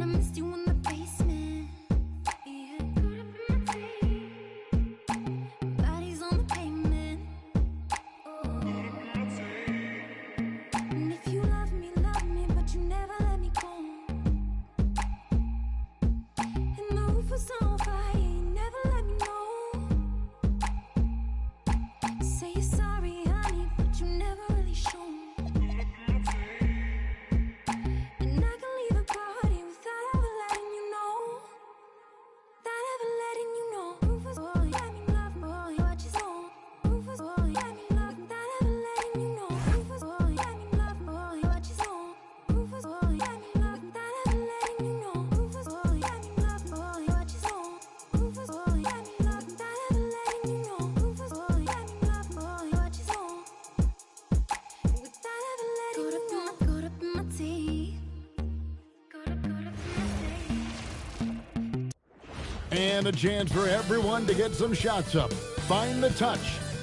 I missed you in the basement. Yeah, caught up in my tea. Bodies on the pavement. Oh. And if you love me, but you never let me go. And the roof was on fire, you never let me know. Say you're sorry, honey, but you never really show. And I can leave the party without ever letting you know. Without ever letting you know. Rufus, boy, let me love, boy, what you know. Rufus, boy, let me love, without ever letting you know. Rufus, boy, let me love, boy, what you know. Rufus, boy, let me love, without ever letting you know. Rufus, boy, let me love, boy, what you know. Rufus, boy, let me love, without ever letting you know. Rufus, boy, let me love, boy, what you know. Without ever letting you know. Caught up in my tea. Caught up in my tea. And a chance for everyone to get some shots up. Find the touch.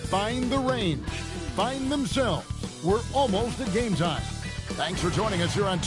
Find the range. Find themselves. We're almost at game time. Thanks for joining us here on...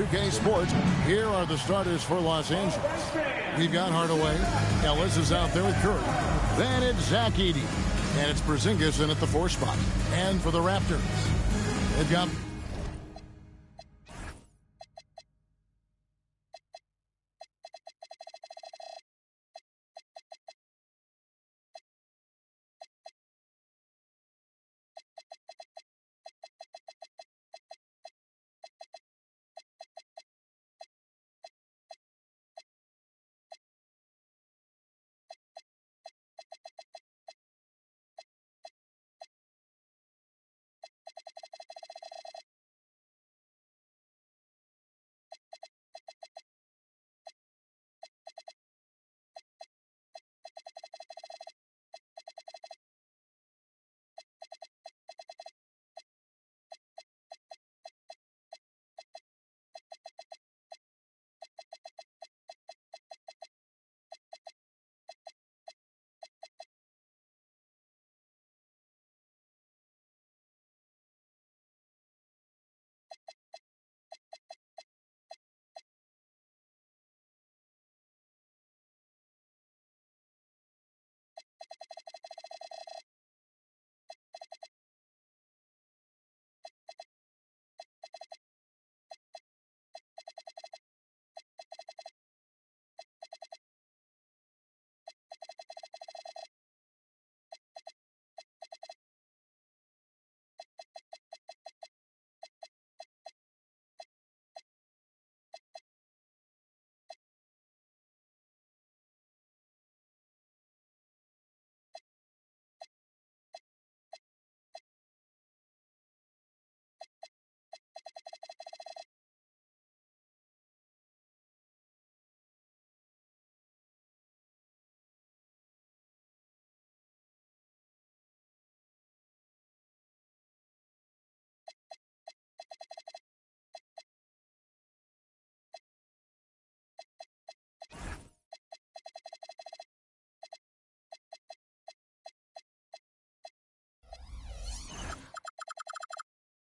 UK Sports. Here are the starters for Los Angeles. We've got Hardaway. Ellis is out there with Curry. Then it's Zach Edey. And it's Porzingis in at the 4 spot. And for the Raptors, they've got...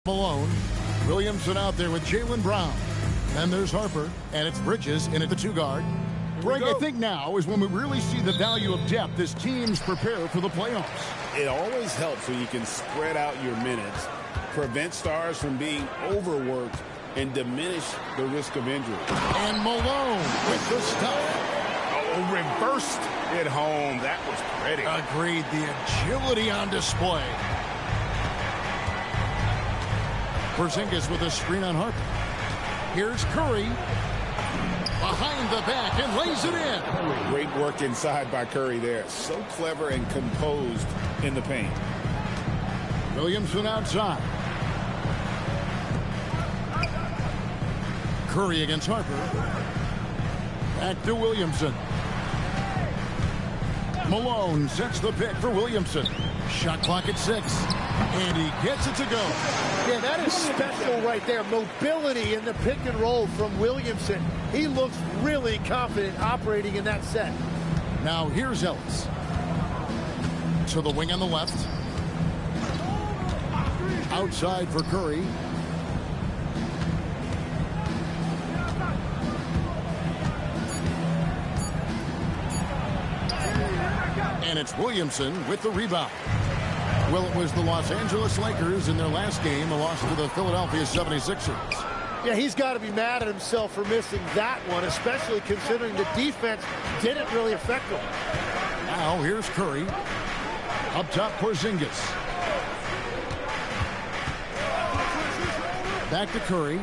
Malone. Williamson out there with Jaylen Brown. Then there's Harper, and it's Bridges in at the 2 guard. Greg, I think now is when we really see the value of depth as teams prepare for the playoffs. It always helps when you can spread out your minutes, prevent stars from being overworked, and diminish the risk of injury. And Malone with the stop. Oh, reversed it home. That was pretty. Agreed. The agility on display. Porzingis with a screen on Harper. Here's Curry. Behind the back and lays it in. Great work inside by Curry there. So clever and composed in the paint. Williamson outside. Curry against Harper. Back to Williamson. Malone sets the pick for Williamson. Shot clock at 6. And he gets it to go. Yeah, that is special right there. Mobility in the pick and roll from Williamson. He looks really confident operating in that set. Now here's Ellis. To the wing on the left. Outside for Curry. And it's Williamson with the rebound. Well, it was the Los Angeles Lakers in their last game, a loss to the Philadelphia 76ers. Yeah, he's got to be mad at himself for missing that one, especially considering the defense didn't really affect him. Now here's Curry. Up top, Porzingis. Back to Curry.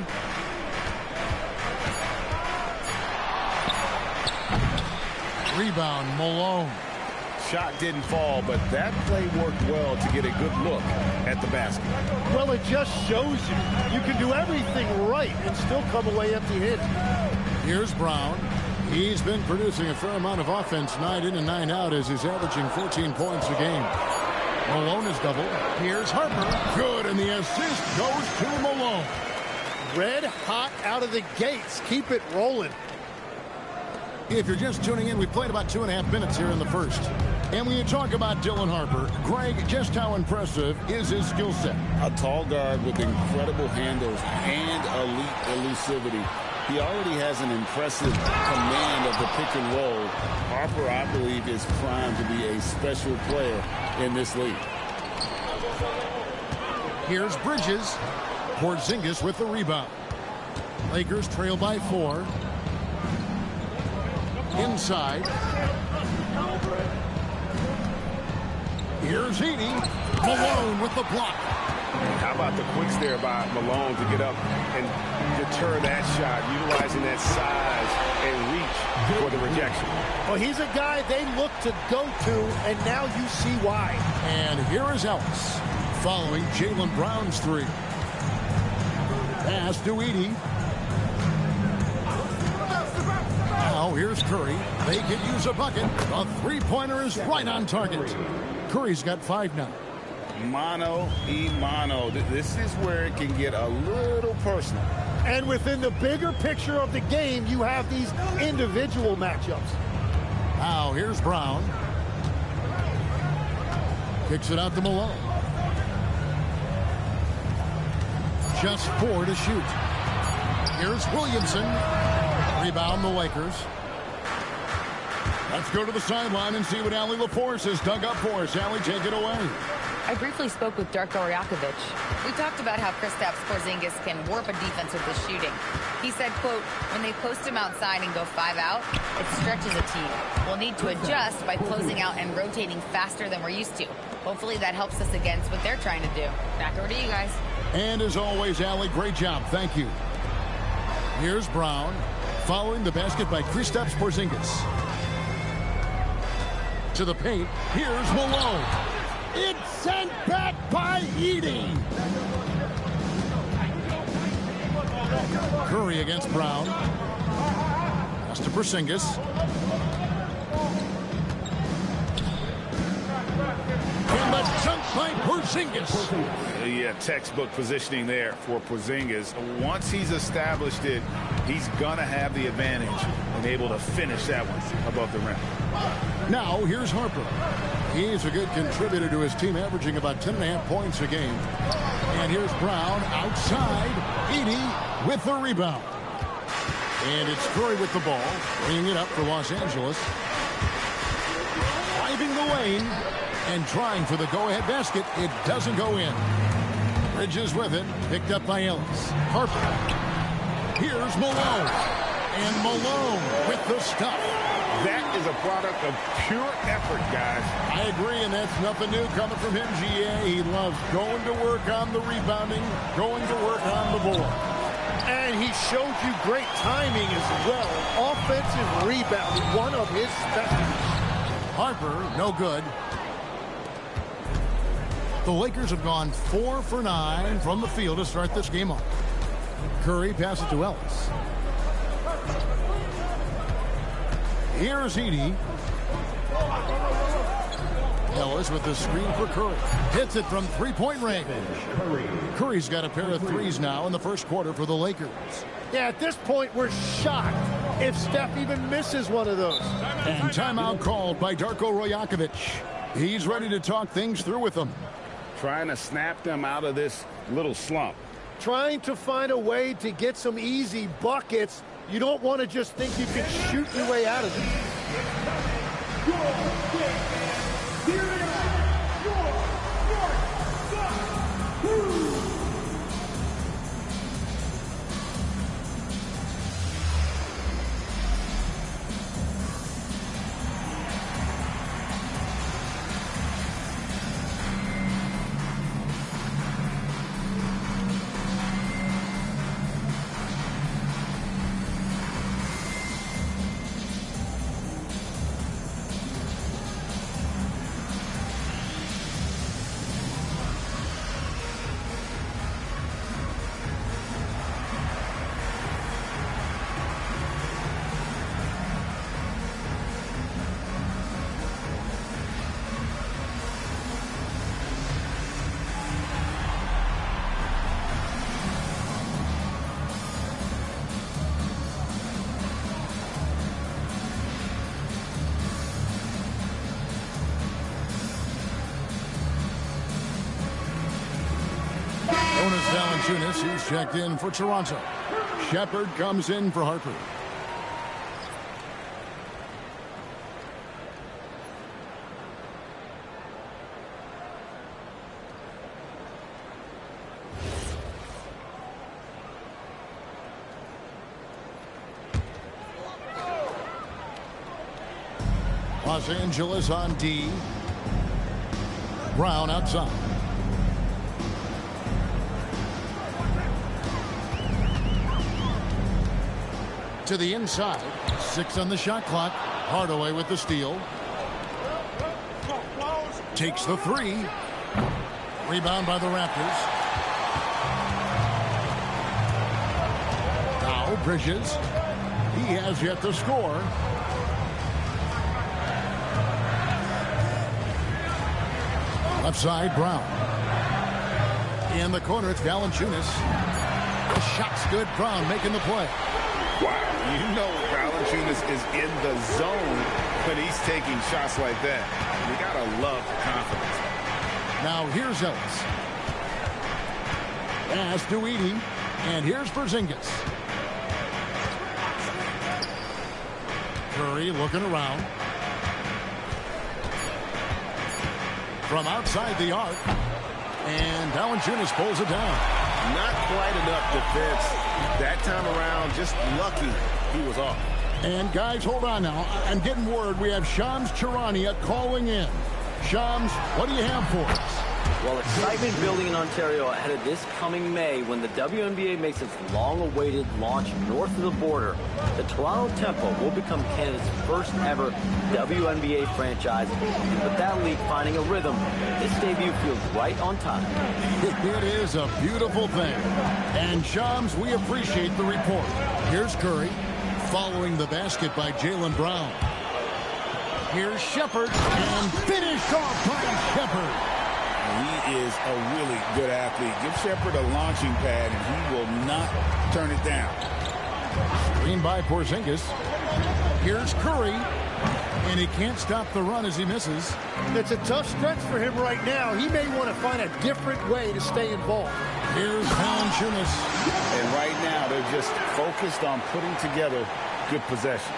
Rebound, Malone. Shot didn't fall, but that play worked well to get a good look at the basket. Well, it just shows you can do everything right and still come away empty-handed. Here's Brown. He's been producing a fair amount of offense night in and night out as he's averaging 14 points a game. Malone is doubled. Here's Harper. Good, and the assist goes to Malone. Red hot out of the gates. Keep it rolling. If you're just tuning in, we played about 2.5 minutes here in the first. And when you talk about Dylan Harper, Greg, just how impressive is his skill set? A tall guard with incredible handles and elite elusivity. He already has an impressive command of the pick and roll. Harper, I believe, is primed to be a special player in this league. Here's Bridges. Porzingis with the rebound. Lakers trail by 4. Inside. Here's Edey. Malone with the block. How about the quicks there by Malone to get up and deter that shot, utilizing that size and reach for the rejection. Well, he's a guy they look to go to, and now you see why. And here is Ellis following Jaylen Brown's 3. Pass to Edey. Now here's Curry. They could use a bucket. A three-pointer is right on target. Curry's got 5 now. Mano y mano. This is where it can get a little personal. And within the bigger picture of the game, you have these individual matchups. Now here's Brown. Kicks it out to Malone. Just 4 to shoot. Here's Williamson. Rebound the Lakers. Let's go to the sideline and see what Allie LaForce has dug up for us. Allie, take it away. I briefly spoke with Darko Rajakovic. We talked about how Kristaps Porzingis can warp a defense with his shooting. He said, quote, when they post him outside and go 5 out, it stretches a team. We'll need to adjust by closing out and rotating faster than we're used to. Hopefully that helps us against what they're trying to do. Back over to you guys. And as always, Allie, great job. Thank you. Here's Brown. Following the basket by Kristaps Porzingis. To the paint. Here's Malone. It's sent back by Edey. Curry against Brown. Pass to Porzingis. And the jump by Porzingis. Yeah, textbook positioning there for Porzingis. Once he's established it, he's going to have the advantage and able to finish that one above the rim. Now, here's Harper. He's a good contributor to his team, averaging about 10.5 points a game. And here's Brown outside. Edey with the rebound. And it's Curry with the ball, bringing it up for Los Angeles. Driving the lane and trying for the go-ahead basket. It doesn't go in. Bridges with it, picked up by Ellis. Harper. Here's Malone. And Malone with the stuff. That is a product of pure effort, guys. I agree, and that's nothing new coming from him, GA. He loves going to work on the rebounding, going to work on the board. And he showed you great timing as well. Offensive rebounding, one of his specialties. Harper, no good. The Lakers have gone 4 for 9 from the field to start this game off. Curry passes to Ellis. Here's Edey. Ellis with the screen for Curry. Hits it from three-point range. Curry's got a pair of threes now in the first quarter for the Lakers. Yeah, at this point, we're shocked if Steph even misses one of those. And timeout called by Darko Rajakovic. He's ready to talk things through with them. Trying to snap them out of this little slump. Trying to find a way to get some easy buckets. You don't want to just think you can shoot your way out of it. Valanciunas, who's checked in for Toronto. Shepard comes in for Harper. Los Angeles on D. Brown outside. To the inside. 6 on the shot clock. Hardaway with the steal. Takes the 3. Rebound by the Raptors. Now Bridges. He has yet to score. Left side, Brown. In the corner, it's Valanciunas. The shot's good. Brown making the play. Wow, you know Valanciunas is in the zone when he's taking shots like that. You gotta love the confidence. Now here's Ellis. Pass to Edey. And here's Porzingis. Curry looking around. From outside the arc. And Valanciunas pulls it down. Not quite enough defense that time around. Just lucky he was off. And guys, hold on now. I'm getting word we have Shams Charania calling in. Shams, what do you have for us? Well, excitement building in Ontario ahead of this coming May when the WNBA makes its long-awaited launch north of the border. The Toronto Tempo will become Canada's first ever WNBA franchise. With that league finding a rhythm, this debut feels right on time. It is a beautiful thing. And Shams, we appreciate the report. Here's Curry following the basket by Jaylen Brown. Here's Shepard and finished off by Shepard. He is a really good athlete. Give Shepard a launching pad, and he will not turn it down. Screen by Porzingis. Here's Curry. And he can't stop the run as he misses. It's a tough stretch for him right now. He may want to find a different way to stay involved. Here's Valanciunas. And right now, they're just focused on putting together good possession.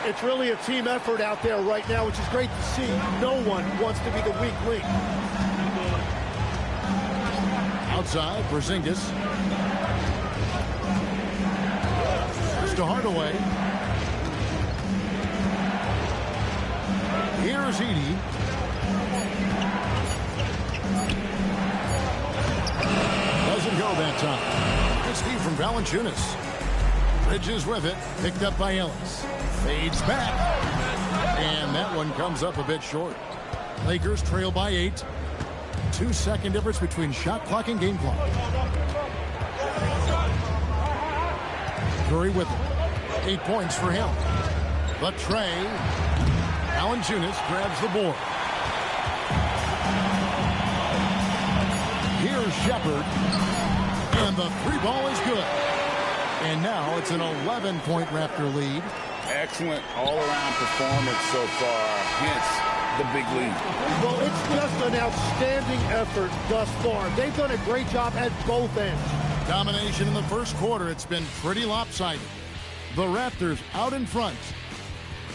It's really a team effort out there right now, which is great to see. No one wants to be the weak link. Outside, Porzingis. Pass to Hardaway. Here's Edey. Doesn't go that time. Good speed from Valanciunas. Bridges with it. Picked up by Ellis. Fades back. And that one comes up a bit short. Lakers trail by 8. 2-second difference between shot clock and game clock. Curry with it. 8 points for him. But Trey. Valanciunas grabs the board. Here's Shepard. And the 3-ball is good. And now it's an 11-point Raptor lead. Excellent all-around performance so far, hence the big lead. Well, it's just an outstanding effort thus far. They've done a great job at both ends. Domination in the first quarter. It's been pretty lopsided. The Raptors out in front.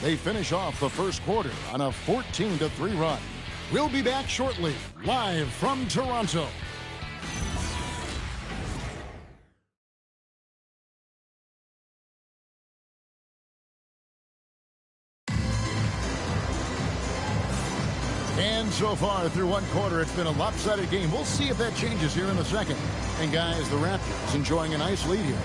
They finish off the first quarter on a 14-3 run. We'll be back shortly, live from Toronto. And so far through one quarter, it's been a lopsided game. We'll see if that changes here in a second. And guys, the Raptors enjoying a nice lead here.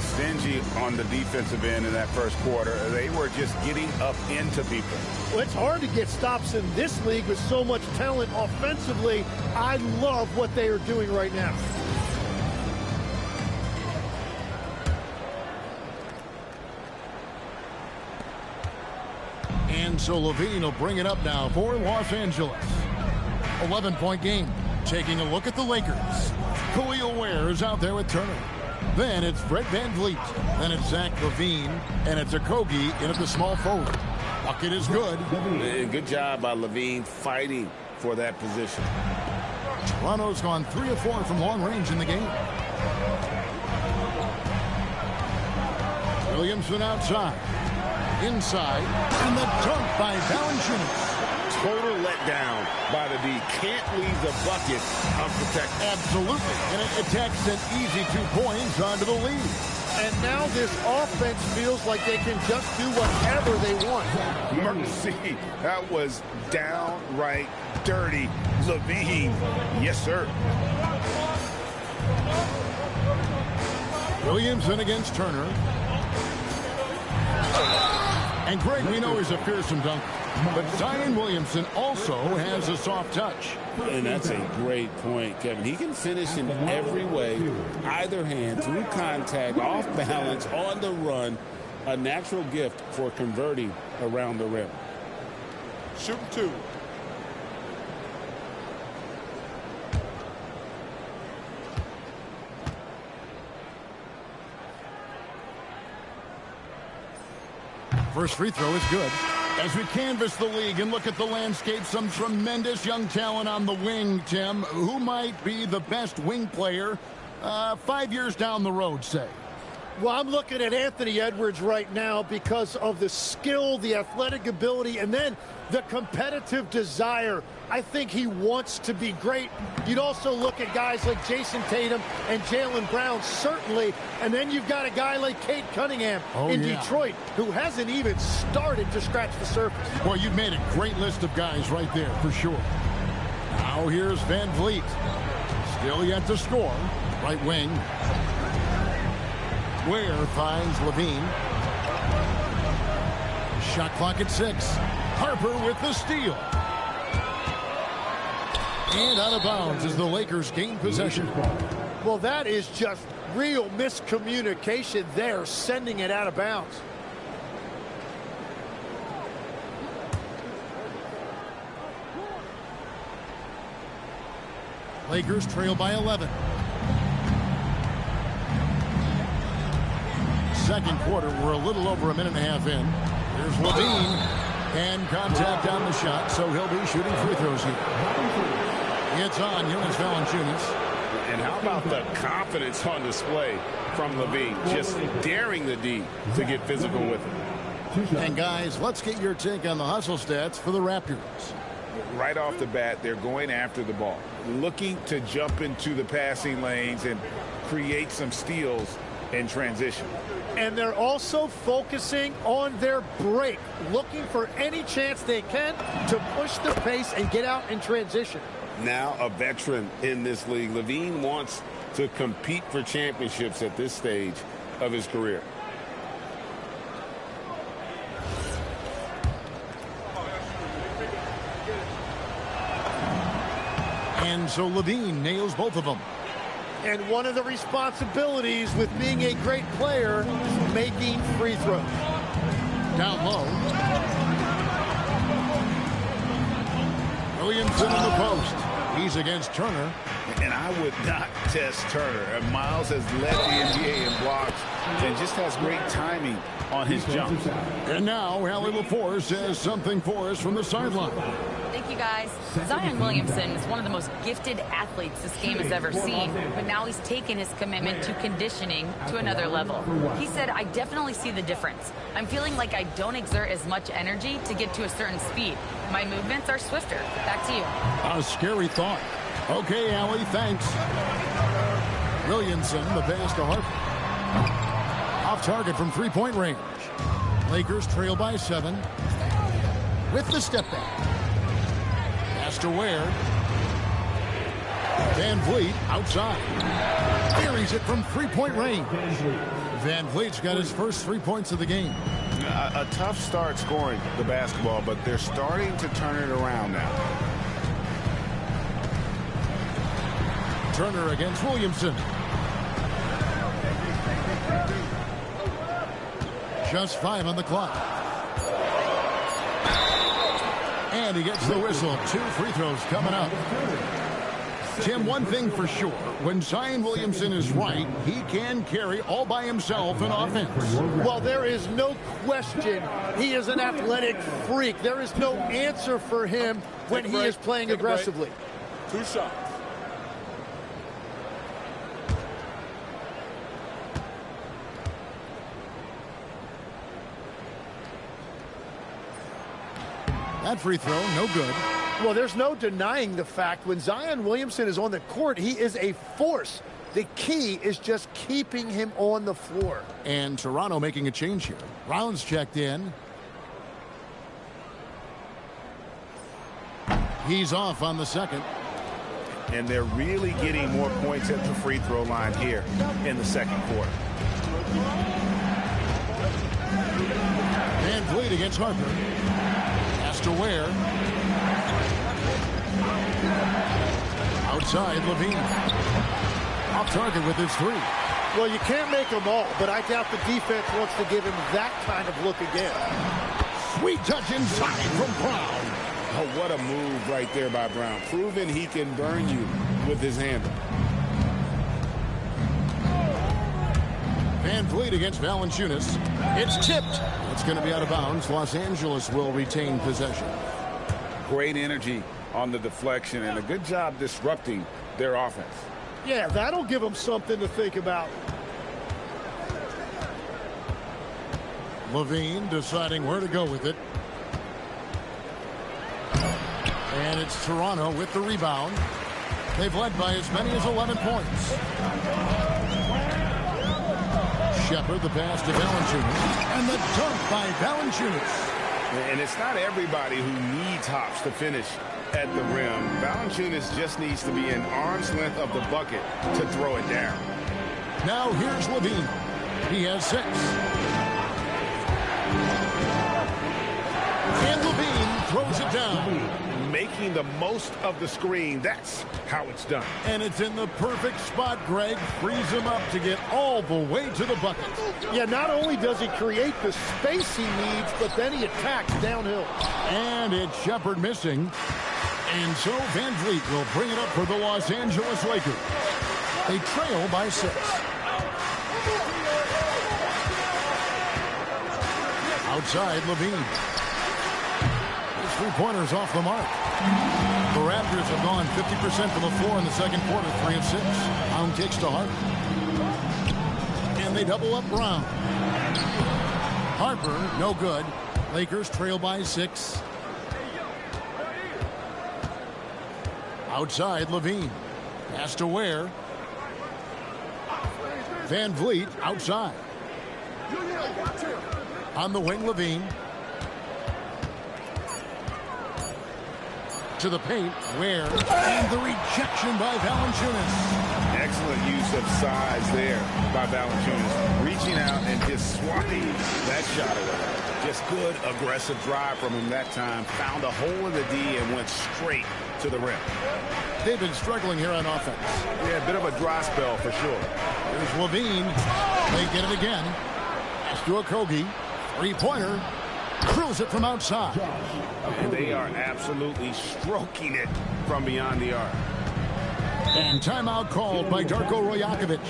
Stingy on the defensive end in that first quarter. They were just getting up into people. Well, it's hard to get stops in this league with so much talent offensively. I love what they are doing right now. And so Levine will bring it up now for Los Angeles. 11-point game. Taking a look at the Lakers. Khalil Ware is out there with Turner. Then it's Fred VanVleet. Then it's Zach LaVine. And it's Okogie in at the small forward. Bucket is good. Good job by LaVine fighting for that position. Toronto's gone 3 of 4 from long range in the game. Williamson outside. Inside. And the dunk by Valanciunas. Total letdown by the D. Can't leave the bucket unprotected. Absolutely. And it attacks an easy 2 points onto the lead. And now this offense feels like they can just do whatever they want. Mercy. That was downright dirty. LaVine. Yes, sir. Williamson against Turner. And Greg, we know he's a fearsome dunker. But Zion Williamson also has a soft touch. And that's a great point, Kevin. He can finish in every way, either hand, through contact, off balance, on the run. A natural gift for converting around the rim. Shoot 2. First free throw is good. As we canvass the league and look at the landscape, some tremendous young talent on the wing, Tim. Who might be the best wing player 5 years down the road, say? Well, I'm looking at Anthony Edwards right now because of the skill, the athletic ability, and then the competitive desire. I think he wants to be great. You'd also look at guys like Jason Tatum and Jaylen Brown, certainly. And then you've got a guy like Cade Cunningham in Detroit, who hasn't even started to scratch the surface. Well, you've made a great list of guys right there, for sure. Now here's VanVleet. Still yet to score. Right wing. Ware finds LaVine. Shot clock at 6. Harper with the steal. And out of bounds as the Lakers gain possession. Well, that is just real miscommunication there, sending it out of bounds. Lakers trail by 11. Second quarter, we're a little over a minute and a half in. Here's LaVine. And contact on the shot, so he'll be shooting free throws here. It's on Jonas Valanciunas. And how about the confidence on display from Levine, just daring the D to get physical with him. And guys, let's get your take on the hustle stats for the Raptors. Right off the bat, they're going after the ball, looking to jump into the passing lanes and create some steals in transition. And they're also focusing on their break, looking for any chance they can to push the pace and get out in transition. Now a veteran in this league, Levine wants to compete for championships at this stage of his career. And so Levine nails both of them. And one of the responsibilities with being a great player is making free throws. Down low. Williamson in the post. He's against Turner. And I would not test Turner. Miles has led the NBA in blocks and just has great timing on his jumps. And now Allie LaForce says something for us from the sideline. Thank you, guys. Zion Williamson is one of the most gifted athletes this game has ever seen, but now he's taken his commitment to conditioning to another level. He said, I definitely see the difference. I'm feeling like I don't exert as much energy to get to a certain speed. My movements are swifter. Back to you. A scary thought. Okay, Allie, thanks. Williamson, the pass to Harper. Off target from three-point range. Lakers trail by 7. With the step back. Pass to Ware. Van Vliet outside. Buries it from three-point range. Van Vliet's got his first 3 points of the game. A tough start scoring the basketball, but they're starting to turn it around now. Turner against Williamson. Just 5 on the clock. And he gets the whistle. 2 free throws coming up. Tim, one thing for sure, when Zion Williamson is right, he can carry all by himself in offense. Well, there is no question he is an athletic freak. There is no answer for him when he is playing aggressively. 2 shots. That free throw, no good. Well, there's no denying the fact when Zion Williamson is on the court, he is a force. The key is just keeping him on the floor. And Toronto making a change here. Rounds checked in. He's off on the second. And they're really getting more points at the free throw line here in the second quarter. Van Vliet against Harper. Pass to Ware. Outside, Levine. Off target with his 3. Well, you can't make them all, but I doubt the defense wants to give him that kind of look again. Sweet touch inside from Brown. Oh, what a move right there by Brown. Proving he can burn you with his handle. Van Vliet against Valanciunas. It's tipped. It's going to be out of bounds. Los Angeles will retain possession. Great energy on the deflection and a good job disrupting their offense. Yeah, that'll give them something to think about. Levine deciding where to go with it. And it's Toronto with the rebound. They've led by as many as 11 points. Shepard, the pass to Valanciunas. And the dunk by Valanciunas. And it's not everybody who needs hops to finish at the rim. Valanciunas just needs to be an arm's length of the bucket to throw it down. Now here's Levine. He has 6. And Levine throws it down. Making the most of the screen. That's how it's done. And it's in the perfect spot, Greg. Frees him up to get all the way to the bucket. Yeah, not only does he create the space he needs, but then he attacks downhill. And it's Shepard missing. And so Van Vliet will bring it up for the Los Angeles Lakers. They trail by 6. Outside, Levine. His three-pointers off the mark. The Raptors have gone 50% from the floor in the second quarter, 3 of 6. Brown kicks to Harper. And they double up Brown. Harper, no good. Lakers trail by 6. Outside, Levine. Pass to Ware. Van Vliet outside. On the wing, Levine. To the paint, Ware. And the rejection by Valanciunas. Excellent use of size there by Valanciunas. Reaching out and just swatting that shot away. Just good, aggressive drive from him that time. Found a hole in the D and went straight to the rim. They've been struggling here on offense. Yeah, a bit of a dry spell for sure. Here's Levine. They get it again. Pass to Okogie. Three-pointer. Drills it from outside. And they are absolutely stroking it from beyond the arc. And timeout called by Darko Rajakovic.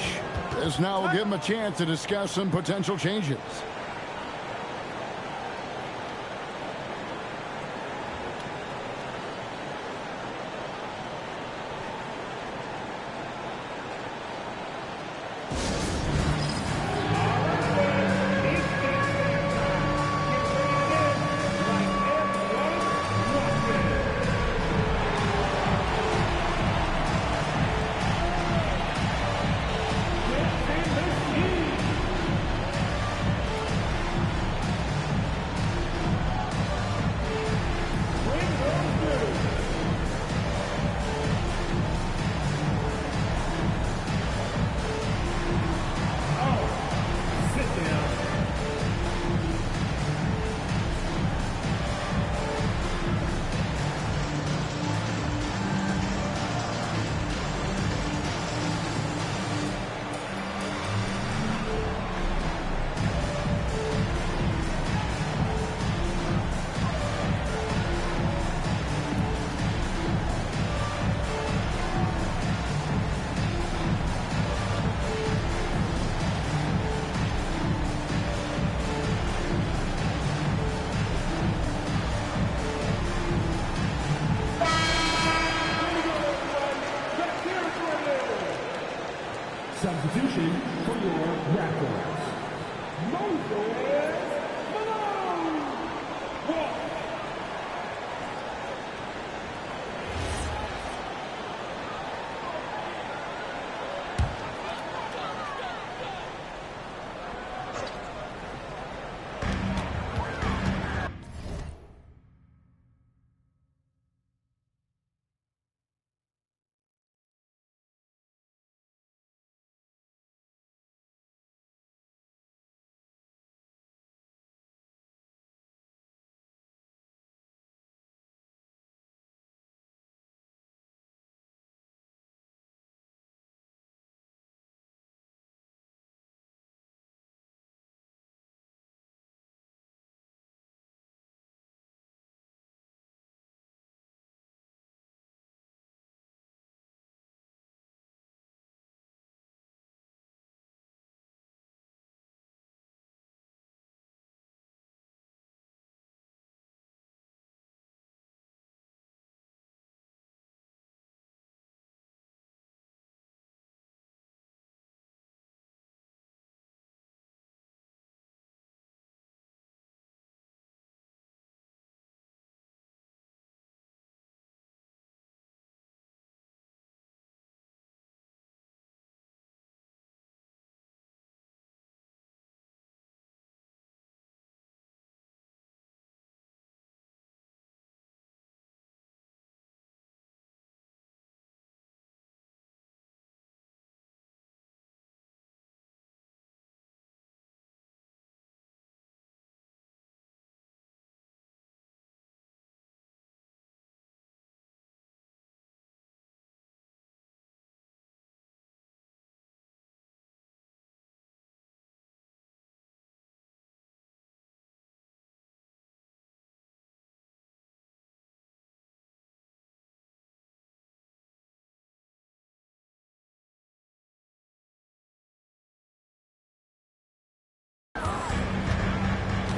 This now will give him a chance to discuss some potential changes. Substitution for your Raptors.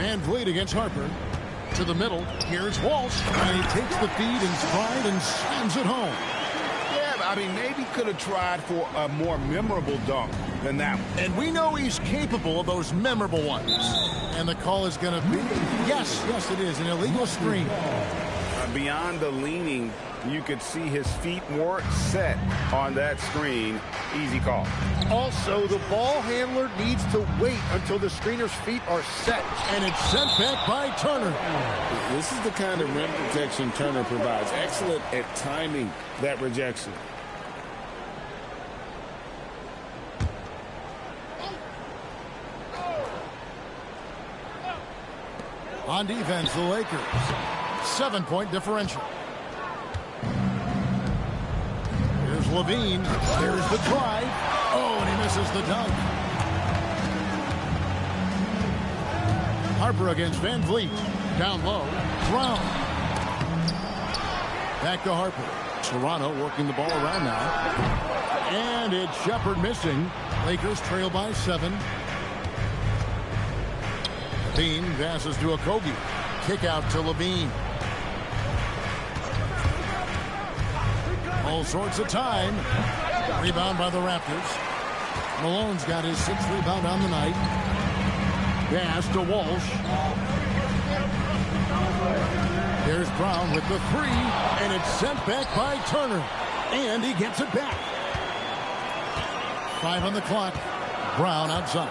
Van Vliet against Harper. To the middle. Here's Walsh. And he takes the feed in stride and slams it home. Yeah, I mean, maybe could have tried for a more memorable dunk than that one. And we know he's capable of those memorable ones. And the call is going to be, yes, it is, an illegal screen. Beyond the leaning, you could see his feet weren't set on that screen. Easy call. Also, the ball handler needs to wait until the screener's feet are set. And it's sent back by Turner. This is the kind of rim protection Turner provides. Excellent at timing that rejection. On defense, the Lakers. 7-point differential. Here's Levine. Here's the drive. Oh, and he misses the dunk. Harper against Van Vliet. Down low. Brown. Back to Harper. Toronto working the ball around now. And it's Shepard missing. Lakers trail by 7. Levine passes to Okogie. Kick out to Levine. All sorts of time. Rebound by the Raptors. Malone's got his 6th rebound on the night. Pass to Walsh. There's Brown with the 3. And it's sent back by Turner. And he gets it back. 5 on the clock. Brown outside.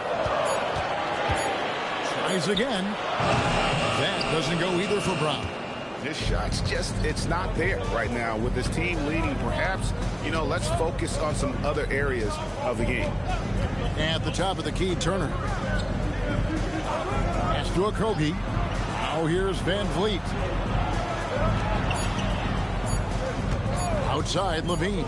Tries again. That doesn't go either for Brown. His shot's just, it's not there right now with his team leading. Perhaps, let's focus on some other areas of the game. At the top of the key, Turner. Pass to Okogie. Now here's Van Vliet. Outside, Levine.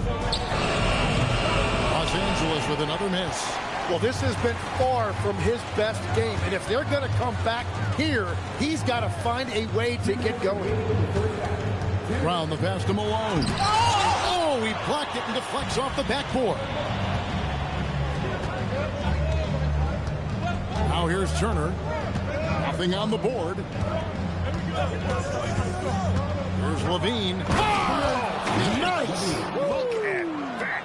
Los Angeles with another miss. Well, this has been far from his best game, and if they're going to come back here, he's got to find a way to get going. Brown, the pass to Malone. Oh, he blocked it and deflects off the backboard. Now here's Turner. Nothing on the board. Here's Levine. Oh, nice! Look at that.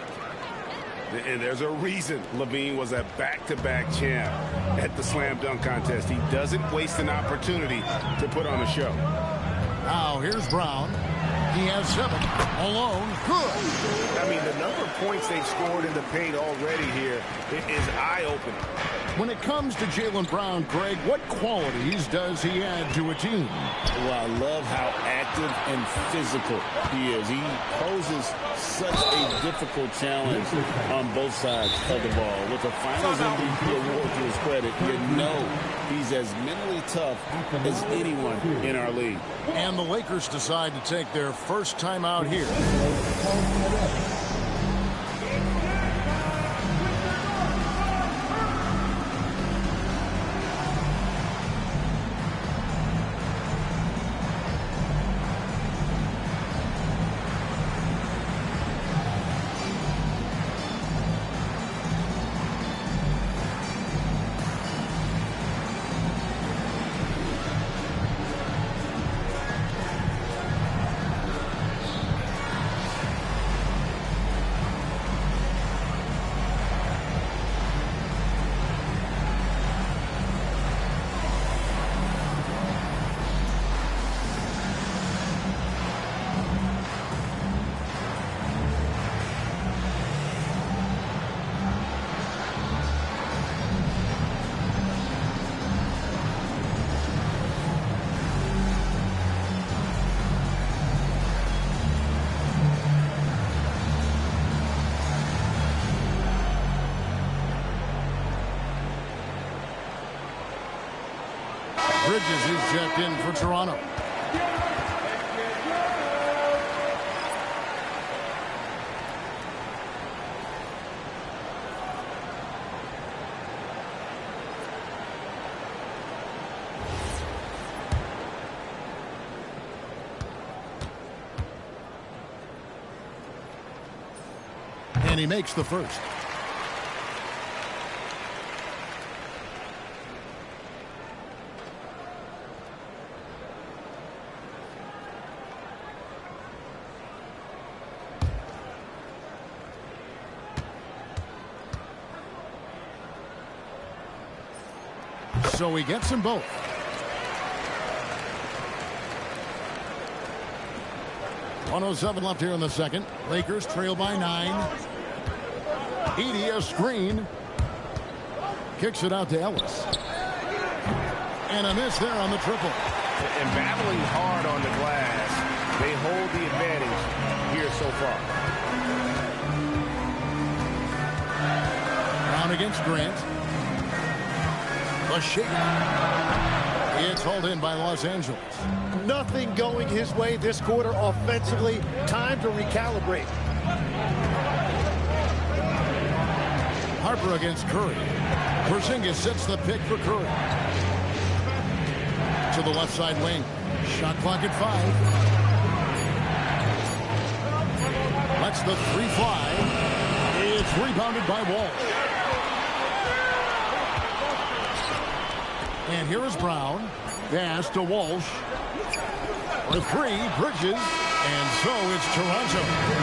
And there's a reason Levine was a back-to-back champ at the slam dunk contest. He doesn't waste an opportunity to put on a show. Now here's Brown. He has 7. Alone. Good. I mean, the number of points they've scored in the paint already here is eye-opening. When it comes to Jaylen Brown, Greg, what qualities does he add to a team? Well, I love how active and physical he is. He poses such a difficult challenge on both sides of the ball. With a Finals MVP award to his credit, you know he's as mentally tough as anyone in our league. And the Lakers decide to take their first time out here. Bridges is checked in for Toronto. And he makes the first. So he gets them both. .107 left here in the second. Lakers trail by 9. Edey, a screen. Kicks it out to Ellis. And a miss there on the triple. And battling hard on the glass, they hold the advantage here so far. Brown against Grant. The shake. It's hauled in by Los Angeles. Nothing going his way this quarter offensively. Time to recalibrate. Harper against Curry. Porzingis sets the pick for Curry. To the left side wing. Shot clock at 5. Lets the 3 fly. It's rebounded by Walsh. And here is Brown. Pass to Walsh. For 3, Bridges. And so it's Toronto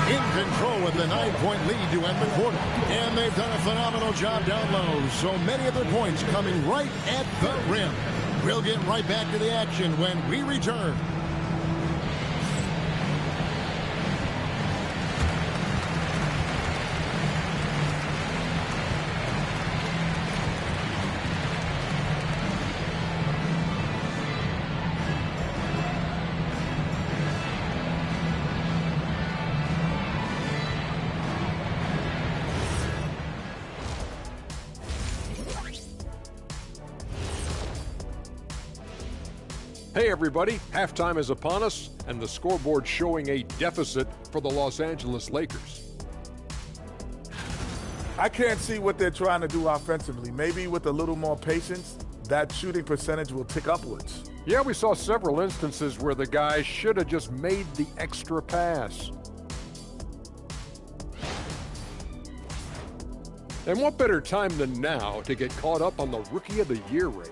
in control with the 9-point lead to end the quarter. And they've done a phenomenal job down low. So many of their points coming right at the rim. We'll get right back to the action when we return. Hey everybody, halftime is upon us and the scoreboard showing a deficit for the Los Angeles Lakers. I can't see what they're trying to do offensively. Maybe with a little more patience, that shooting percentage will tick upwards. Yeah, we saw several instances where the guys should have just made the extra pass. And what better time than now to get caught up on the Rookie of the Year race?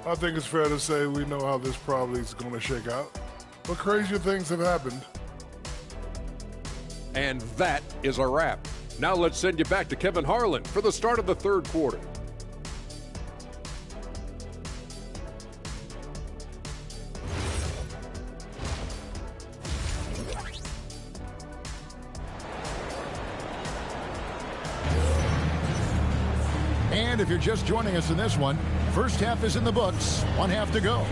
I think it's fair to say we know how this probably is going to shake out. But crazier things have happened. And that is a wrap. Now let's send you back to Kevin Harlan for the start of the third quarter. And if you're just joining us in this one, first half is in the books. 1 half to go.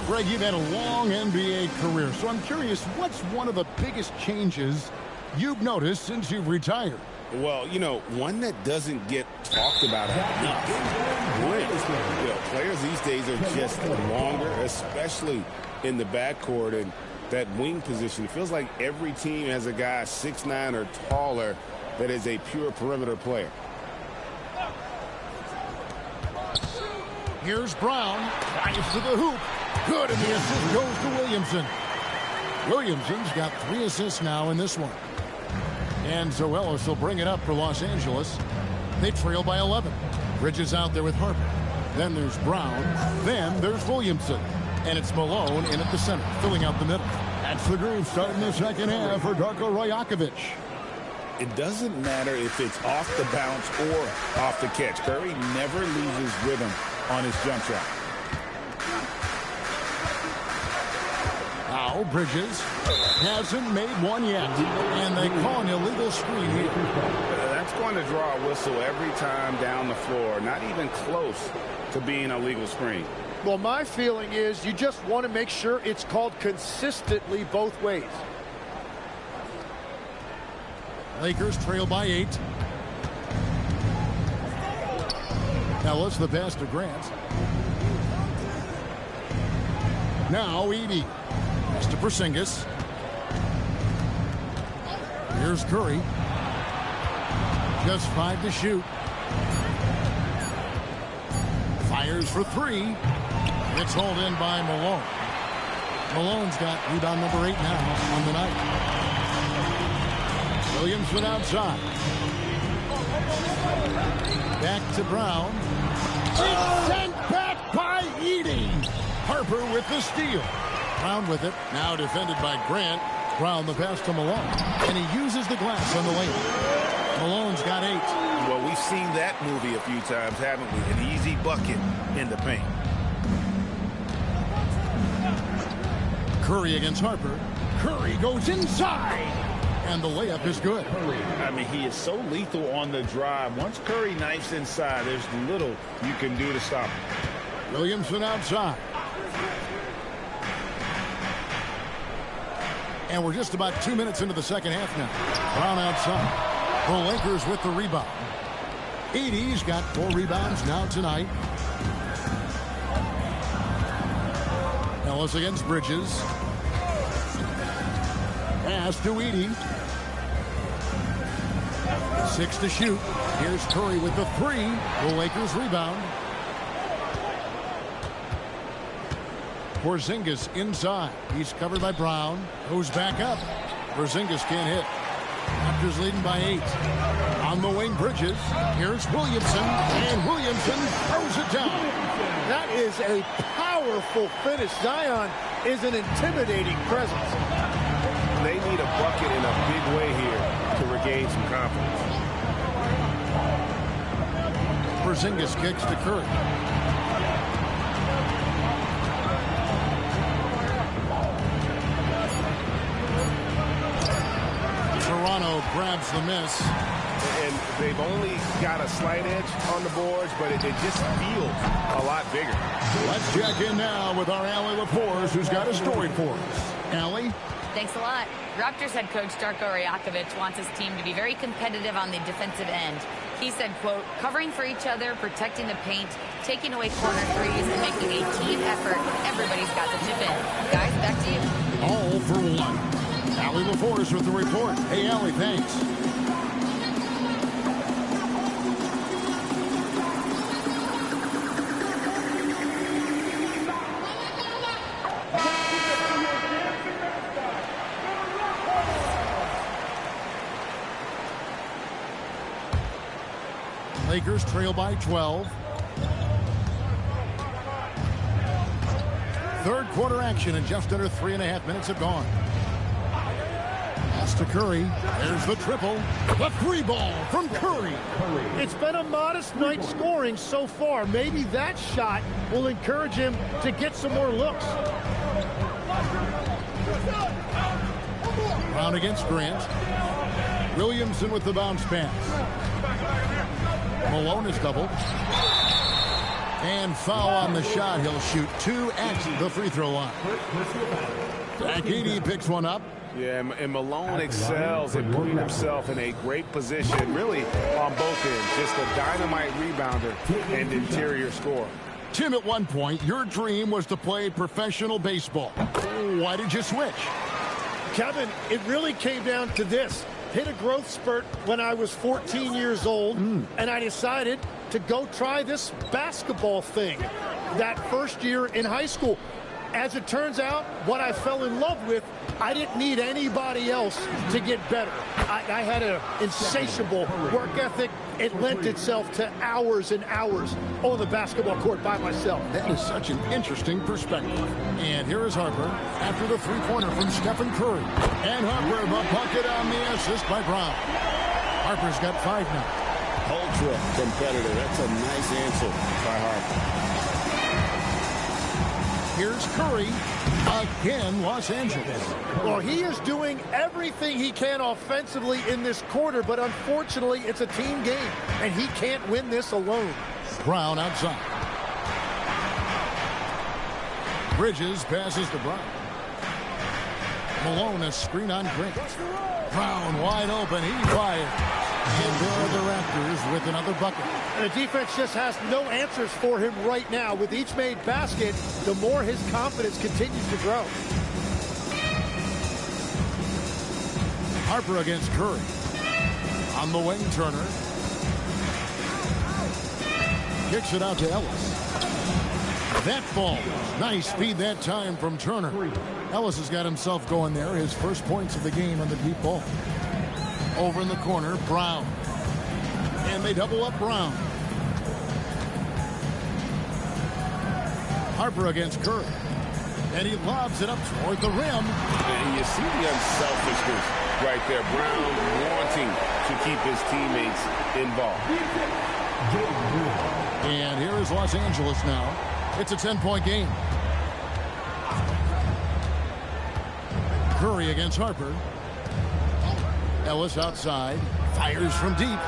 Greg, you've had a long NBA career, so I'm curious, what's one of the biggest changes you've noticed since you've retired? Well, you know, one that doesn't get talked about enough. You know, players these days are just longer, especially in the backcourt and that wing position. It feels like every team has a guy 6'9" or taller that is a pure perimeter player. Here's Brown, drives to the hoop. Good, and the assist goes to Williamson. Williamson's got 3 assists now in this one. And so Ellis will bring it up for Los Angeles. They trail by 11. Bridges out there with Harper. Then there's Brown. Then there's Williamson. And it's Malone in at the center, filling out the middle. That's the groove starting the second half for Darko Rajakovic. It doesn't matter if it's off the bounce or off the catch. Curry never loses rhythm on his jump shot. Now Bridges hasn't made one yet, and they call an illegal screen here. That's going to draw a whistle every time down the floor. Not even close to being a legal screen. Well, my feeling is you just want to make sure it's called consistently both ways. Lakers trail by 8. Ellis, the pass to Grant. Now Edey. Pass to Porzingis. Here's Curry. Just 5 to shoot. Fires for 3. It's hauled in by Malone. Malone's got rebound number 8 now on the night. Williamson outside. Back to Brown. It's sent back by Edey. Harper with the steal. Brown with it. Now defended by Grant. Brown the pass to Malone. And he uses the glass on the lane. Malone's got 8. Well, we've seen that movie a few times, haven't we? An easy bucket in the paint. Curry against Harper. Curry goes inside. And the layup is good. I mean, he is so lethal on the drive. Once Curry knifes inside, there's little you can do to stop him. Williamson outside. And we're just about 2 minutes into the second half now. Brown outside. The Lakers with the rebound. Edey's got 4 rebounds now tonight. Ellis against Bridges. Pass to Edey. 6 to shoot. Here's Curry with the 3. The Lakers rebound. Porzingis inside. He's covered by Brown. Goes back up. Porzingis can't hit. Raptors leading by 8. On the wing, Bridges. Here's Williamson. And Williamson throws it down. That is a powerful finish. Zion is an intimidating presence. They need a bucket in a big way here to regain some confidence. Porzingis kicks to Curry. Toronto grabs the miss. And they've only got a slight edge on the boards, but it just feels a lot bigger. Let's check in now with our Allie LaForce, who's got a story for us. Allie? Thanks a lot. Raptors head coach Darko Rajakovic wants his team to be very competitive on the defensive end. He said, quote, covering for each other, protecting the paint, taking away corner threes, and making a team effort. Everybody's got to chip in. Guys, back to you. All for one. Allie LaForce with the report. Hey, Allie, thanks. Lakers trail by 12. Third quarter action and just under 3.5 minutes have gone. Pass to Curry. There's the triple. The 3 ball from Curry. It's been a modest night scoring so far. Maybe that shot will encourage him to get some more looks. Brown against Grant. Williamson with the bounce pass. Malone is doubled. And foul on the shot. He'll shoot 2 at the free throw line. Zach Edey picks one up. Yeah, and Malone excels at putting himself in a great position, really on both ends. Just a dynamite rebounder and interior scorer. Tim, at one point, your dream was to play professional baseball. Why did you switch? Kevin, it really came down to this. Hit a growth spurt when I was 14 years old, and I decided to go try this basketball thing that first year in high school. As it turns out, what I fell in love with, I didn't need anybody else to get better. I had an insatiable work ethic. It lent itself to hours and hours on the basketball court by myself. That is such an interesting perspective. And here is Harper after the 3-pointer from Stephen Curry. And Harper, the bucket on the assist by Brown. Harper's got 5 now. Ultra competitor. That's a nice answer by Harper. Here's Curry. Again, Los Angeles. Well, he is doing everything he can offensively in this quarter, but unfortunately, it's a team game, and he can't win this alone. Brown outside. Bridges passes to Brown. Malone, a screen on Grant. Brown wide open. He fires. And there are the Raptors with another bucket. And the defense just has no answers for him right now. With each made basket, the more his confidence continues to grow. Harper against Curry. On the wing, Turner. Kicks it out to Ellis. That ball. Nice feed that time from Turner. Ellis has got himself going there. His first points of the game on the deep ball. Over in the corner, Brown. And they double up Brown. Harper against Curry. And he lobs it up toward the rim. And you see the unselfishness right there. Brown wanting to keep his teammates involved. And here is Los Angeles now. It's a 10-point game. Curry against Harper. Ellis outside. Fires from deep.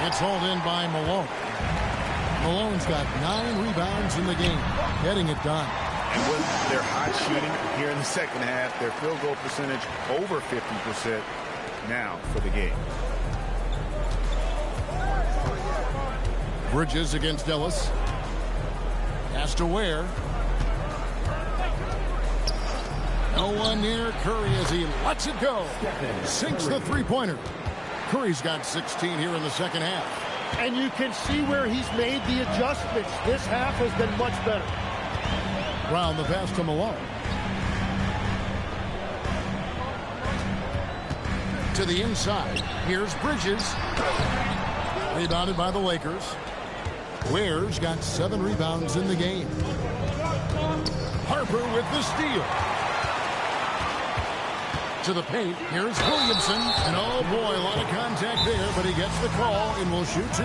It's hauled in by Malone. Malone's got 9 rebounds in the game. Getting it done. And when they're hot shooting here in the second half, their field goal percentage over 50% now for the game. Bridges against Ellis. Has to Ware. No one near Curry as he lets it go. Sinks the three-pointer. Curry's got 16 here in the second half. And you can see where he's made the adjustments. This half has been much better. Brown the pass to Malone. To the inside. Here's Bridges. Rebounded by the Lakers. Ware's got 7 rebounds in the game. Harper with the steal. To the paint. Here's Williamson. And oh boy, a lot of contact there, but he gets the call and will shoot 2.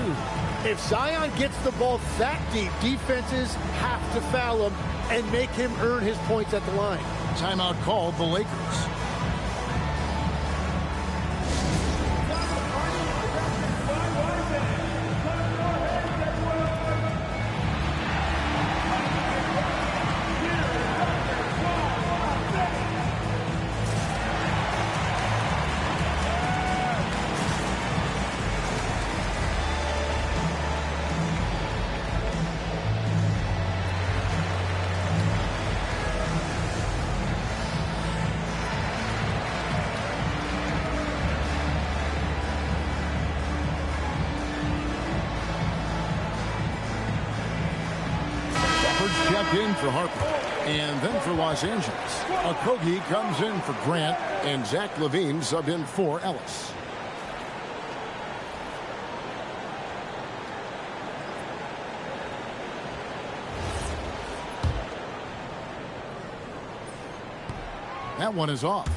If Zion gets the ball that deep, defenses have to foul him and make him earn his points at the line. Timeout called the Lakers. Checked in for Harper. And then for Los Angeles, Okogie comes in for Grant, and Zach LaVine subbed in for Ellis. That one is off.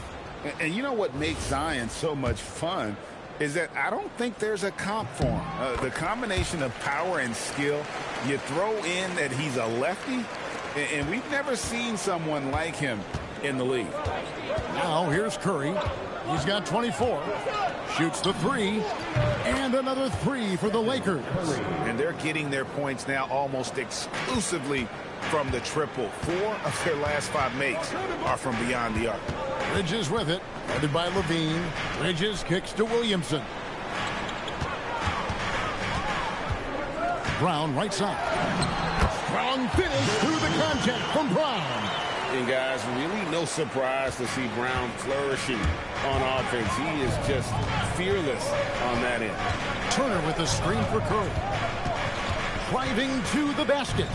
And you know what makes Zion so much fun is that I don't think there's a comp for him. The combination of power and skill, you throw in that he's a lefty, and we've never seen someone like him in the league. Now here's Curry. He's got 24. Shoots the 3. And another 3 for the Lakers. And they're getting their points now almost exclusively from the triple. 4 of their last 5 makes are from beyond the arc. Bridges with it. Headed by LaVine. Bridges kicks to Williamson. Brown right side. Strong finish through the contact from Brown. And guys, really no surprise to see Brown flourishing on offense. He is just fearless on that end. Turner with the screen for Curry. Driving to the basket.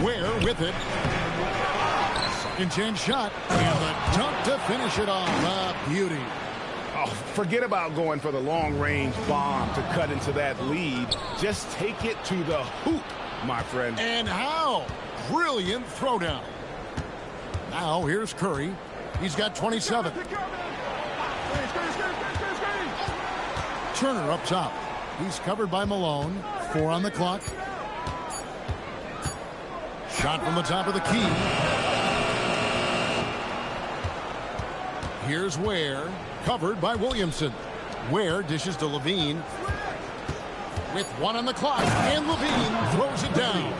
Ware with it. Second chance shot. And the dunk to finish it off. A beauty. Oh, forget about going for the long-range bomb to cut into that lead. Just take it to the hoop, my friend. And how? Brilliant throwdown. Now here's Curry. He's got 27. Turner up top. He's covered by Malone. 4 on the clock. Shot from the top of the key. Here's Ware. Covered by Williamson. Ware dishes to LaVine. With 1 on the clock. And LaVine throws it down.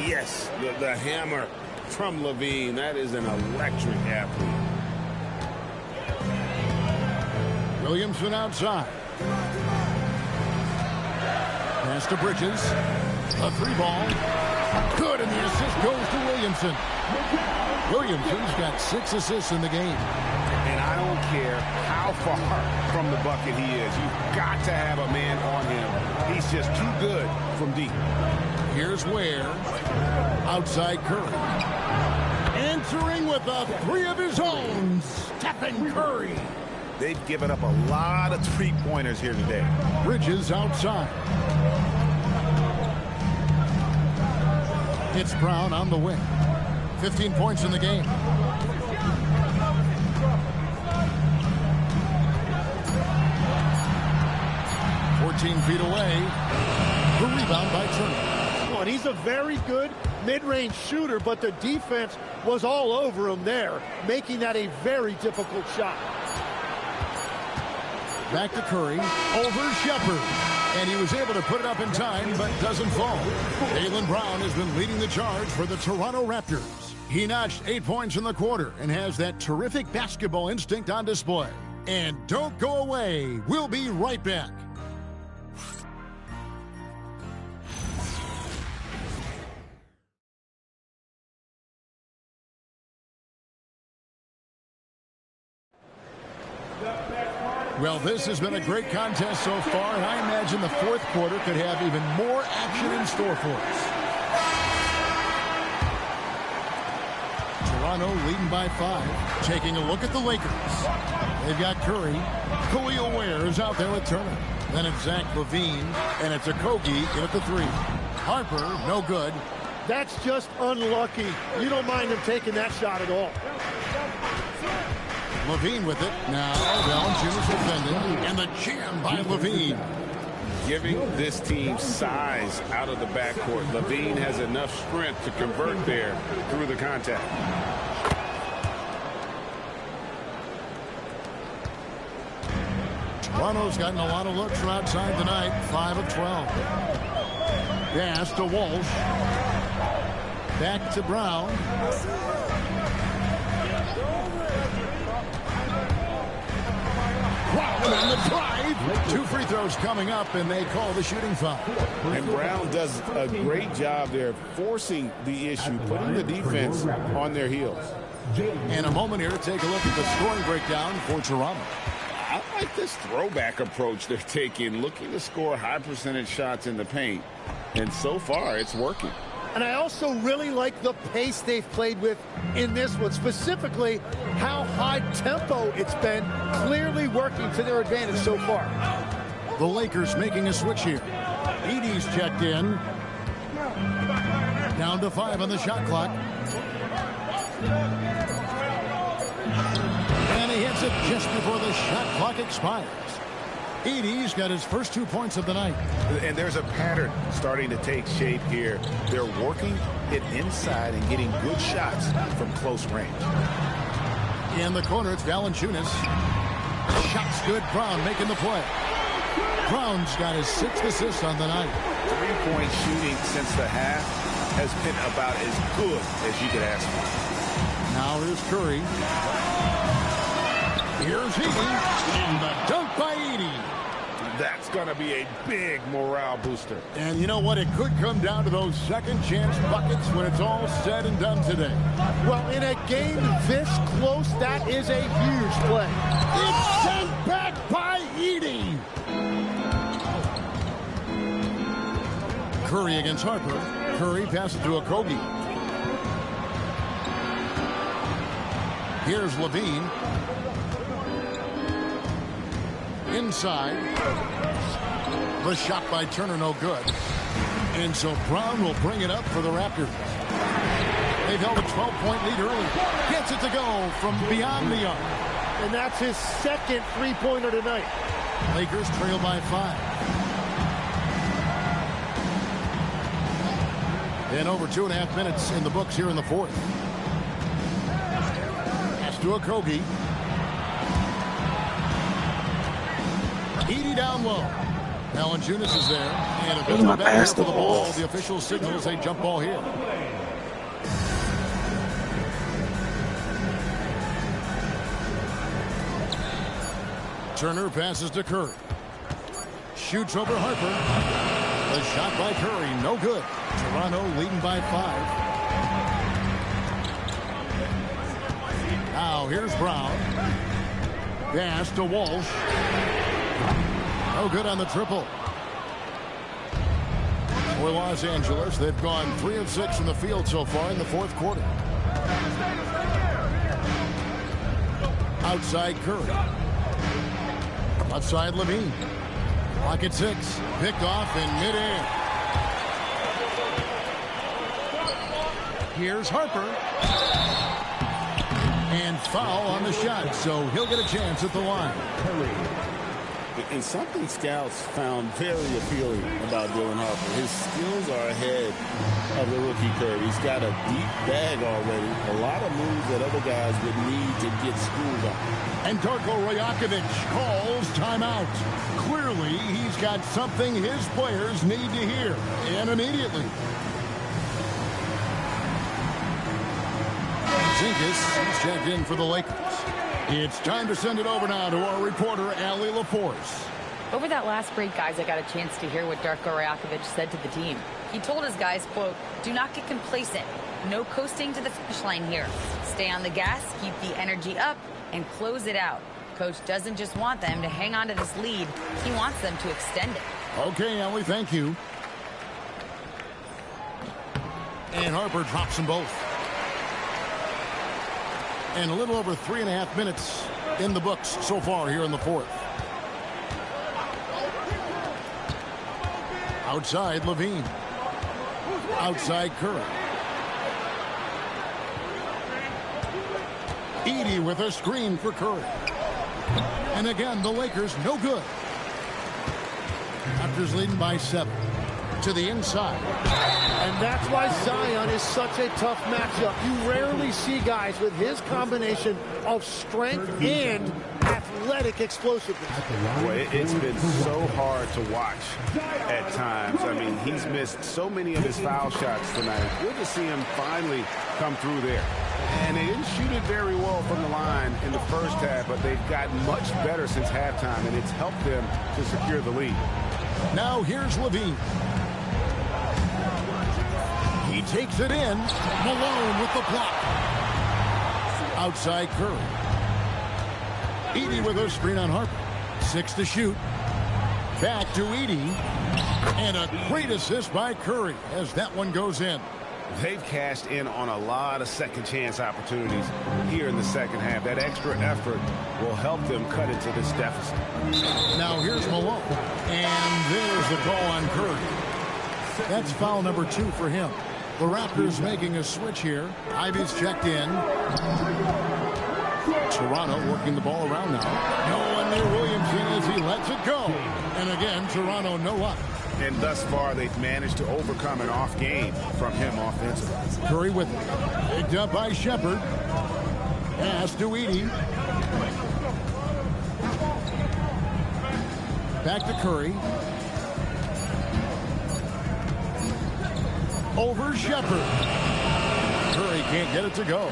Yes, the hammer from LaVine. That is an electric athlete. Williamson outside. Pass to Bridges. A 3-ball. Good, and the assist goes to Williamson. Williamson's got 6 assists in the game. And I don't care how far from the bucket he is. You've got to have a man on him. He's just too good from deep. Here's Ware. Outside Curry. Entering with a three of his own, Stephen Curry. They've given up a lot of three-pointers here today. Bridges outside. It's Brown on the wing. 15 points in the game. Feet away. The rebound by Turner. And he's a very good mid-range shooter, but the defense was all over him there, making that a very difficult shot. Back to Curry, over Shepard. And he was able to put it up in time, but doesn't fall. Jaylen Brown has been leading the charge for the Toronto Raptors. He notched 8 points in the quarter and has that terrific basketball instinct on display. And don't go away. We'll be right back. Well, this has been a great contest so far, and I imagine the fourth quarter could have even more action in store for us. Toronto leading by 5. Taking a look at the Lakers. They've got Curry. Khalil Ware is out there with Turner. Then it's Zach LaVine, and it's Okogie in at the 3. Harper, no good. That's just unlucky. You don't mind him taking that shot at all. LaVine with it. Now, Valanciunas defended. And the jam by LaVine. Giving this team size out of the backcourt. LaVine has enough strength to convert there through the contact. Toronto's gotten a lot of looks from outside tonight. 5 of 12. Pass to Walsh. Back to Brown. Brown on the drive. 2 free throws coming up, and they call the shooting foul. And Brown does a great job there forcing the issue, putting the defense on their heels. In a moment here, take a look at the scoring breakdown for Toronto. I like this throwback approach they're taking, looking to score high percentage shots in the paint. And so far, it's working. And I also really like the pace they've played with in this one, specifically how high tempo it's been, clearly working to their advantage so far. The Lakers making a switch here. Edey's checked in. Down to 5 on the shot clock. And he hits it just before the shot clock expires. Edey's got his first 2 points of the night. And there's a pattern starting to take shape here. They're working it inside and getting good shots from close range. In the corner, it's Valanciunas. Shot's good. Brown making the play. Brown's got his 6th assist on the night. 3-point shooting since the half has been about as good as you could ask for. Now here's Curry. Here's Edey. And the dunk by Edey. That's going to be a big morale booster. And you know what? It could come down to those second chance buckets when it's all said and done today. Well, in a game this close, that is a huge play. It's sent back by Edey. Curry against Harper. Curry passes to Okogie. Here's LaVine. Inside. The shot by Turner, no good. And so Brown will bring it up for the Raptors. They've held a 12-point lead early. Gets it to go from beyond the arc. And that's his second three-pointer tonight. Lakers trail by 5. And over 2.5 minutes in the books here in the fourth. Pass to Okogie. Edey down low. Valanciunas is there. And a bit of back for the ball. The official signals a jump ball here. Turner passes to Curry. Shoots over Harper. The shot by Curry, no good. Toronto leading by 5. Now here's Brown. Pass to Walsh. No good on the triple. For Los Angeles, they've gone 3 of 6 in the field so far in the fourth quarter. Outside Curry. Left side Levine. Clock at 6. Picked off in midair. Here's Harper. And foul on the shot, so he'll get a chance at the line. And something scouts found very appealing about Dylan Harper. His skills are ahead of the rookie curve. He's got a deep bag already. A lot of moves that other guys would need to get schooled on. And Darko Rajakovic calls timeout. Clearly, he's got something his players need to hear, and immediately. Zinkis is checked in for the Lakers. It's time to send it over now to our reporter, Allie LaForce. Over that last break, guys, I got a chance to hear what Darko Rajakovic said to the team. He told his guys, quote, "Do not get complacent. No coasting to the finish line here. Stay on the gas, keep the energy up, and close it out." Coach doesn't just want them to hang on to this lead. He wants them to extend it. Okay, Allie, thank you. And Harper drops them both. And a little over 3.5 minutes in the books so far here in the fourth. Outside Levine. Outside Curry. Edey with a screen for Curry. And again, the Lakers no good. Raptors leading by 7. To the inside. And that's why Zion is such a tough matchup. You rarely see guys with his combination of strength and athletic explosiveness. Boy, it's been so hard to watch at times. I mean, he's missed so many of his foul shots tonight. Good to see him finally come through there. And they didn't shoot it very well from the line in the first half, but they've gotten much better since halftime, and it's helped them to secure the lead. Now here's Levine. He takes it in. Malone with the block. Outside Curry. Edey with a screen on Harper. 6 to shoot. Back to Edey. And a great assist by Curry as that one goes in. They've cashed in on a lot of second chance opportunities here in the second half. That extra effort will help them cut into this deficit. Now here's Malone. And there's the call on Curry. That's foul number 2 for him. The Raptors making a switch here. Ivy's checked in. Toronto working the ball around now. No one near Williamson as he lets it go. And again, Toronto no up. And thus far, they've managed to overcome an off game from him offensively. Curry with it. Picked up by Shepard. Pass to Edey. Back to Curry. Over Shepard. Curry can't get it to go.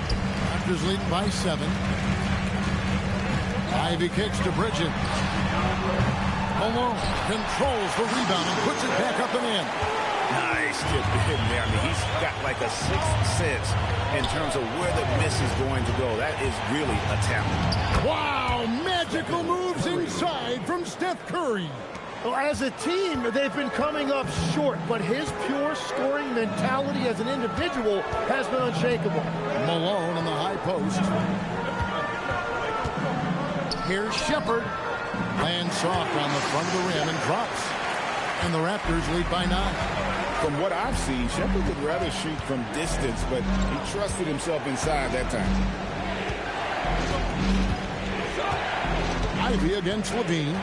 Raptors leading by 7. Ivy kicks to Bridget. Malone controls the rebound and puts it back up and in. Nice tip in there. I mean, he's got like a sixth sense in terms of where the miss is going to go. That is really a talent. Wow, magical moves inside from Steph Curry. Well, as a team, they've been coming up short, but his pure scoring mentality as an individual has been unshakable. Malone on the high post. Here's Shepard. Lands soft on the front of the rim and drops. And the Raptors lead by 9. From what I've seen, Shepard would rather shoot from distance, but he trusted himself inside that time. Ivy against Levine.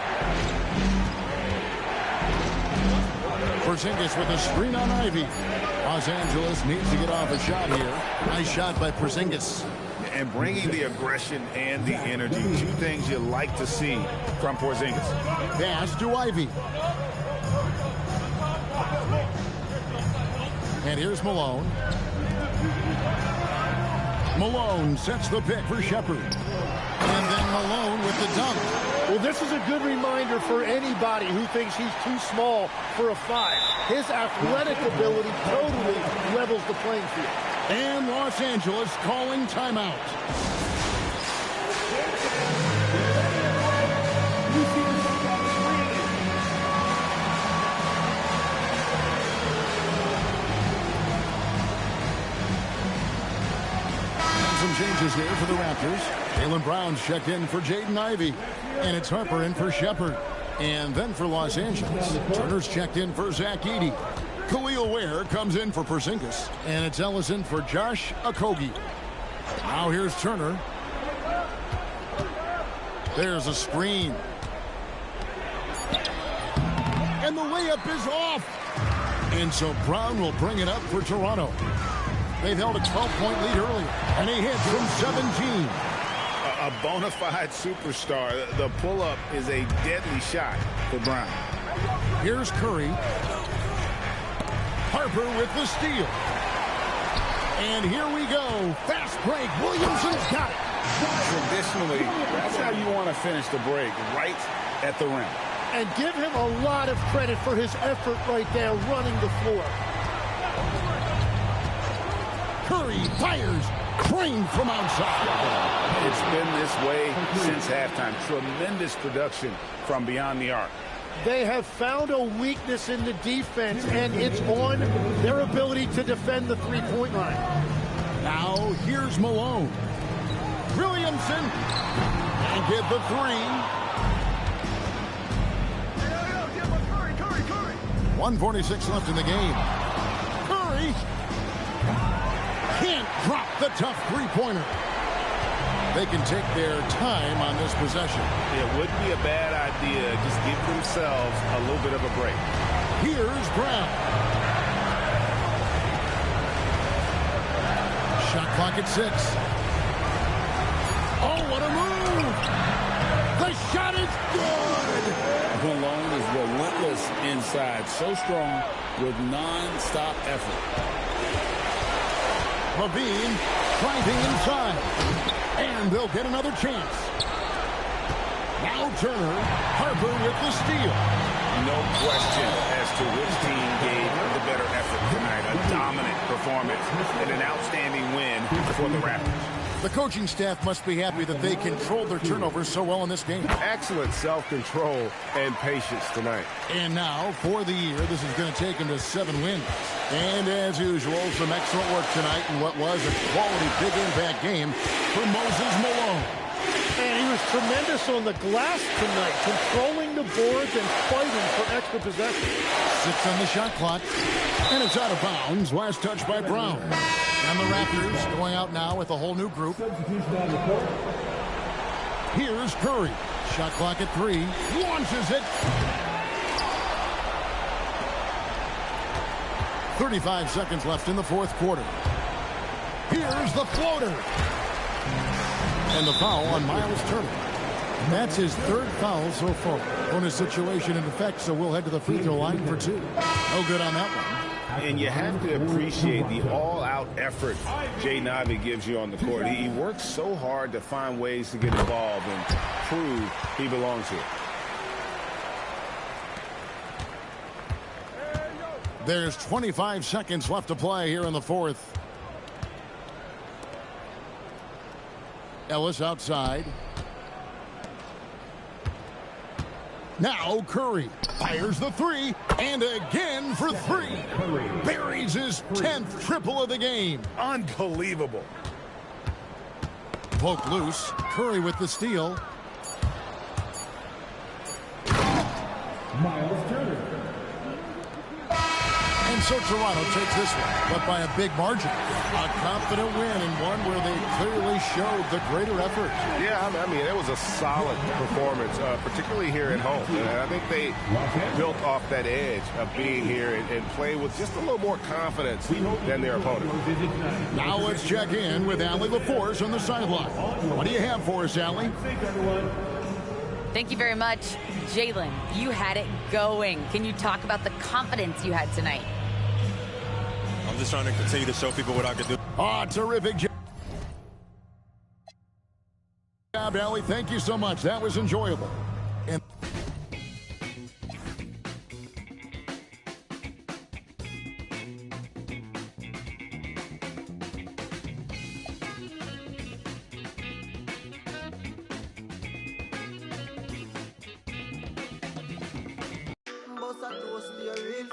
Porzingis with a screen on Ivy. Los Angeles needs to get off a shot here. Nice shot by Porzingis. And bringing the aggression and the energy, 2 things you like to see from Porzingis. Pass to Ivy. And here's Malone. Malone sets the pick for Shepard. And then Malone with the dunk. Well, this is a good reminder for anybody who thinks he's too small for a 5. His athletic ability totally levels the playing field. And Los Angeles calling timeout. some changes here for the Raptors. Jaylen Brown's checked in for Jaden Ivey. And it's Harper in for Shepard. And then for Los Angeles, Turner's checked in for Zach Edey. Khalil Ware comes in for Porzingis. And it's Ellison for Josh Okogie. Now here's Turner. There's a screen. And the layup is off. And so Brown will bring it up for Toronto. They've held a 12-point lead earlier. And he hits from 17. A bona fide superstar. The pull-up is a deadly shot for Brown. Here's Curry. Harper with the steal. And here we go. Fast break. Williamson's got it. Traditionally, that's how you want to finish the break, right at the rim. And give him a lot of credit for his effort right there running the floor. Curry fires. Crane from outside. It's been this way since halftime. Tremendous production from beyond the arc. They have found a weakness in the defense, and it's on their ability to defend the three-point line. Now here's Malone. Williamson. And get the three. 1:46 left in the game. Curry can't drop the tough three-pointer. They can take their time on this possession. It wouldn't be a bad idea. Just give themselves a little bit of a break. Here's Brown. Shot clock at 6. Oh, what a move! The shot is good! Malone is relentless inside. So strong with non-stop effort. Levine driving inside. And they'll get another chance. Now Turner. Harper with the steal. No question as to which team gave the better effort tonight. A dominant performance and an outstanding win for the Raptors. The coaching staff must be happy that they controlled their turnovers so well in this game. Excellent self-control and patience tonight. And now, for the year, this is going to take them to 7 wins. And as usual, some excellent work tonight in what was a quality big impact game for Moses Malone. And he was tremendous on the glass tonight, controlling the boards and fighting for extra possession. 6 on the shot clock. And it's out of bounds. Last touch by Brown. And the Raptors going out now with a whole new group. Here's Curry. Shot clock at 3. Launches it. 35 seconds left in the fourth quarter. Here's the floater. And the foul on Miles Turner. That's his 3rd foul so far. On his situation in effect, so we'll head to the free throw line for 2. No good on that one. And you have to appreciate the all-out effort Jaden Ivey gives you on the court. He works so hard to find ways to get involved and prove he belongs here. There's 25 seconds left to play here in the fourth. Ellis outside. Now Curry fires the 3, and again for 3. Buries his 10th triple of the game. Unbelievable. Poke loose. Curry with the steal. Miles Turner. And so Toronto takes this one, but by a big margin. A confident win and one where they clearly showed the greater effort. Yeah, I mean, it was a solid performance, particularly here at home. And I think they built off that edge of being here and playing with just a little more confidence than their opponent. Now let's check in with Allie LaForce on the sideline. What do you have for us, Allie? Thank you very much. Jaylen, you had it going. Can you talk about the confidence you had tonight? I'm just trying to continue to show people what I can do. Oh, terrific job, Allie. Thank you so much. That was enjoyable. And Boss a toast to your real